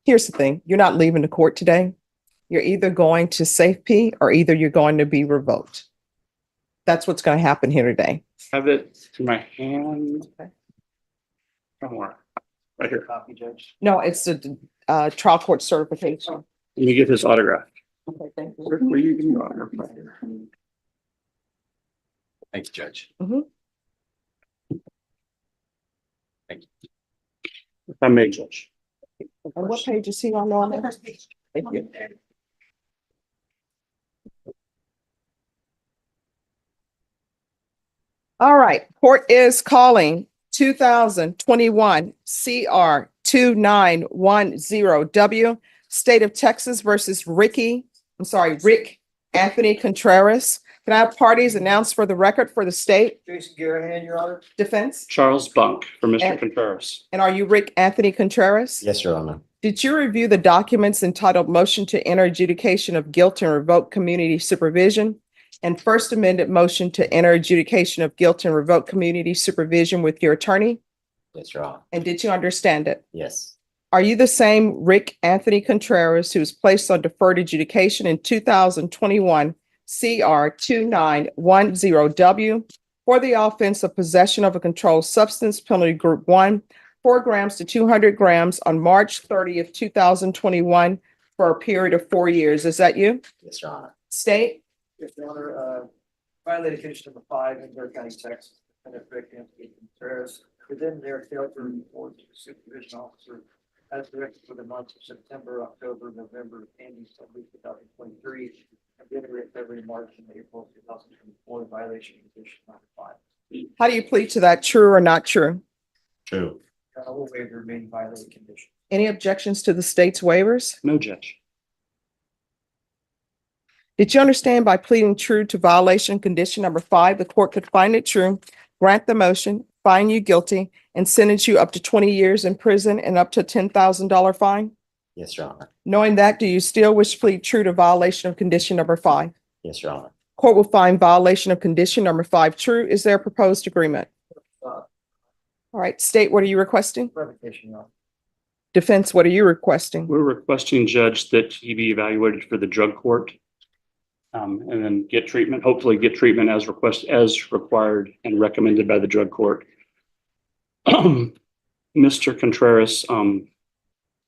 Here's the thing, you're not leaving the court today. You're either going to safety or either you're going to be revoked. That's what's going to happen here today. Have it in my hand. Somewhere. Right here. Copy, Judge. No, it's the trial court certification. Let me get his autograph. Okay, thank you. Where you can autograph? Thanks, Judge. Mhm. Thank you. If I may, Judge. And what page is he on there? Thank you. All right, court is calling 2021 CR 2910W, State of Texas versus Rick Anthony Contreras. Can I have parties announced for the record for the state? Jason Garahan, Your Honor. Defense? Charles Bunk for Mr. And- Contreras. And are you Rick Anthony Contreras? Yes, Your Honor. Did you review the documents entitled Motion to Enter Adjudication of Guilt and Revoke Community Supervision and First Amended Motion to Enter Adjudication of Guilt and Revoke Community Supervision with your attorney? Yes, Your Honor. And did you understand it? Yes. Are you the same Rick Anthony Contreras who was placed on deferred adjudication in 2021 CR 2910W for the offense of possession of a controlled substance, penalty group 1, 4 grams to 200 grams on March 30th, 2021 for a period of 4 years? Is that you? Yes, Your Honor. State? Yes, Your Honor, violated condition number 5 in Door County, Texas, defendant Rick Anthony Contreras within their failure to report to the supervision officer as directed for the months of September, October, November, and December 2023, and January, February, March, and April 2024, violation condition number 5. How do you plead to that? True or not true? True. Will waive the remaining violated condition. Any objections to the state's waivers? No, Judge. Did you understand by pleading true to violation condition number 5, the court could find it true, grant the motion, find you guilty, and sentence you up to 20 years in prison and up to a $10,000 fine? Yes, Your Honor. Knowing that, do you still wish to plead true to violation of condition number 5? Yes, Your Honor. Court will find violation of condition number 5 true. Is there a proposed agreement? All right, state, what are you requesting? Revocation, Your Honor. Defense, what are you requesting? We're requesting, Judge, that he be evaluated for the drug court. And then get treatment, hopefully get treatment as required and recommended by the drug court. Mr. Contreras,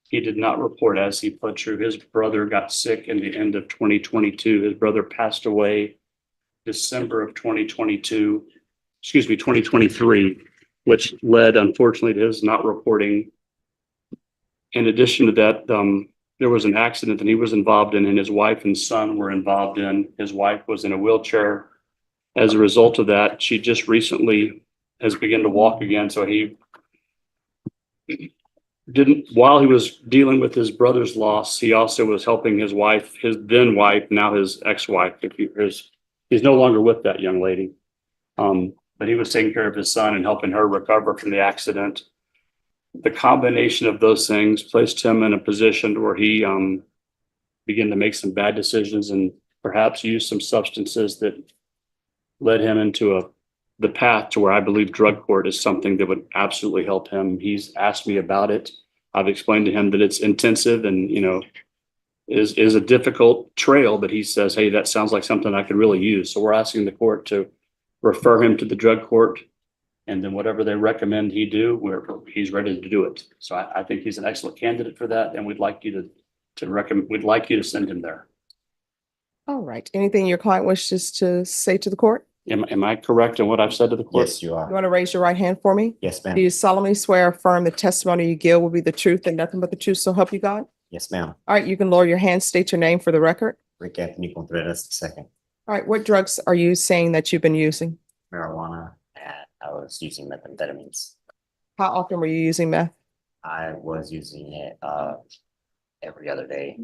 he did not report as he pled true. His brother got sick in the end of 2022. His brother passed away December of 2023, which led unfortunately to his not reporting. In addition to that, there was an accident that he was involved in and his wife and son were involved in. His wife was in a wheelchair. As a result of that, she just recently has begun to walk again. So he didn't, while he was dealing with his brother's loss, he also was helping his wife, his then wife, now his ex-wife. He's no longer with that young lady. But he was taking care of his son and helping her recover from the accident. The combination of those things placed him in a position where he began to make some bad decisions and perhaps use some substances that led him into the path to where I believe drug court is something that would absolutely help him. He's asked me about it. I've explained to him that it's intensive and, is a difficult trail, but he says, hey, that sounds like something I could really use. So we're asking the court to refer him to the drug court. And then whatever they recommend he do, he's ready to do it. So I think he's an excellent candidate for that. And we'd like you to send him there. All right, anything your client wishes to say to the court? Am I correct in what I've said to the court? Yes, you You are. want to raise your right hand for me? Yes, Do ma'am. you solemnly swear or affirm the testimony you give will be the truth and nothing but the truth, so help you God? Yes, ma'am. All right, you can lower your hand, state your name for the record. Rick Anthony Contreras II. All right, what drugs are you saying that you've been using? Marijuana. And I was using methamphetamines. How often were you using meth? I was using it every other day.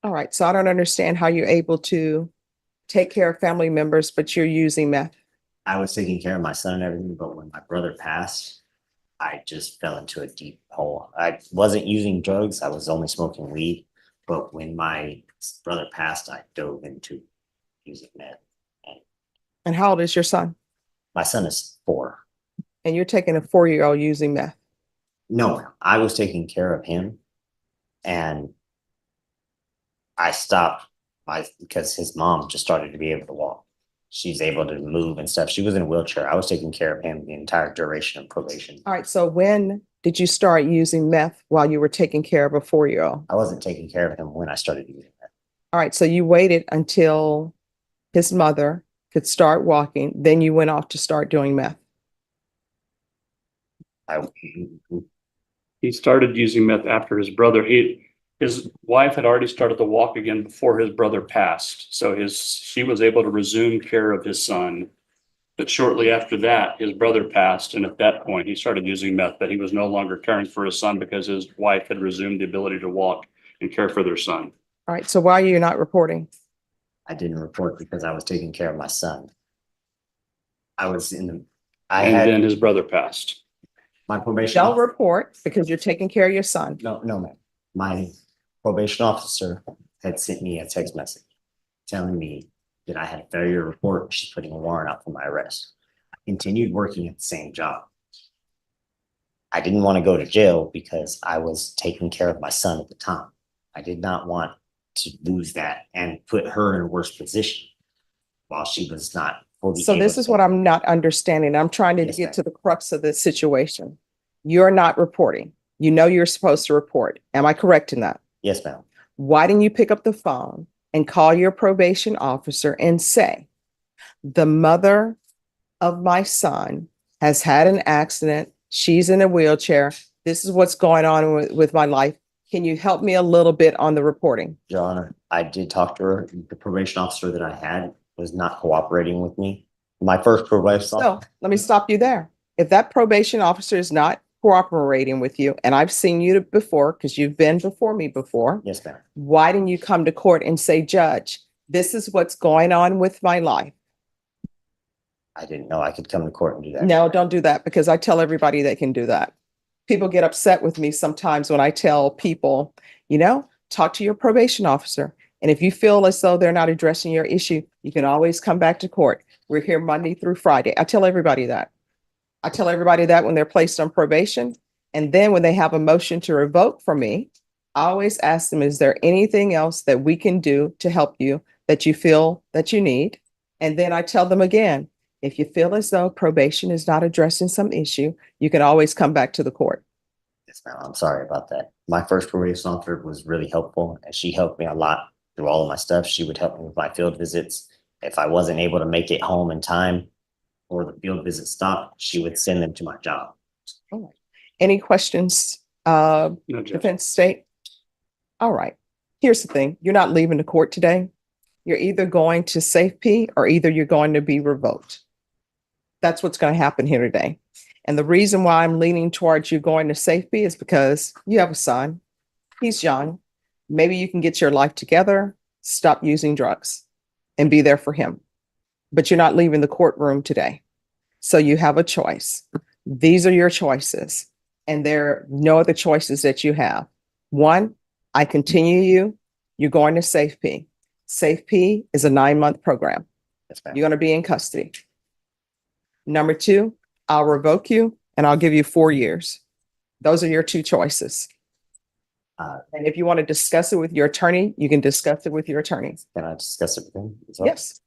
All right, so I don't understand how you're able to take care of family members, but you're using meth. I was taking care of my son and everything, but when my brother passed, I just fell into a deep hole. I wasn't using drugs. I was only smoking weed. But when my brother passed, I dove into using meth. And how old is your son? My son is 4. And you're taking a 4-year-old using meth. No, I was taking care of him And I stopped because his mom just started to be able to walk. She's able to move and stuff. She was in a wheelchair. I was taking care of him the entire duration of probation. All right, so when did you start using meth while you were taking care of a 4-year-old? I wasn't taking care of him when I started using that. All right, so you waited until his mother could start walking, then you went off to start doing meth. He started using meth after his brother. His wife had already started to walk again before his brother passed. So she was able to resume care of his son. But shortly after that, his brother passed. And at that point, he started using meth, but he was no longer caring for his son because his wife had resumed the ability to walk and care for their son. All right, so why are you not reporting? I didn't report because I was taking care of my son. I was in the, And then his brother passed. my probation. Don't report because you're taking care of your son. No, ma'am. My probation officer had sent me a text message telling me that I had a failure report. She's putting a warrant out for my arrest. I continued working at the same job. I didn't want to go to jail because I was taking care of my son at the time. I did not want to lose that and put her in a worse position while she was not fully So this able is to- what I'm not understanding. I'm trying to Yes, get ma'am. to the crux of this situation. You're not reporting. You know you're supposed to report. Am I correct in that? Yes, ma'am. Why didn't you pick up the phone and call your probation officer and say, the mother of my son has had an accident. She's in a wheelchair. This is what's going on with my life. Can you help me a little bit on the reporting? Your Honor, I did talk to her. The probation officer that I had was not cooperating with me. My first probation So officer, let me stop you there. If that probation officer is not cooperating with you, and I've seen you before because you've been before me before, yes, ma'am. why didn't you come to court and say, Judge, this is what's going on with my life? I didn't know I could come to court and do that. No, don't do that because I tell everybody they can do that. People get upset with me sometimes when I tell people, talk to your probation officer. And if you feel as though they're not addressing your issue, you can always come back to court. We're here Monday through Friday. I tell everybody that. I tell everybody that when they're placed on probation. And then when they have a motion to revoke from me, I always ask them, is there anything else that we can do to help you that you feel that you need? And then I tell them again, if you feel as though probation is not addressing some issue, you can always come back to the court. Yes, ma'am. I'm sorry about that. My first probation officer was really helpful and she helped me a lot through all of my stuff. She would help me with my field visits. If I wasn't able to make it home in time or the field visit stopped, she would send them to my job. All right. Any questions, No, Judge. defense state? All right. Here's the thing. You're not leaving the court today. You're either going to safety or either you're going to be revoked. That's what's going to happen here today. And the reason why I'm leaning towards you going to safety is because you have a son. He's young. Maybe you can get your life together, stop using drugs, and be there for him. But you're not leaving the courtroom today. So you have a choice. These are your choices. And there are no other choices that you have. One, I continue you. You're going to safety. Safety is a 9-month program. Yes, ma'am. You're going to be in custody. Number 2, I'll revoke you and I'll give you 4 years. Those are your 2 choices. And if you want to discuss it with your attorney, you can discuss it with your attorney. Can I discuss it with him? as well? Yes.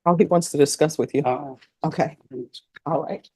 All he wants to discuss with you. Uh, Okay. All right.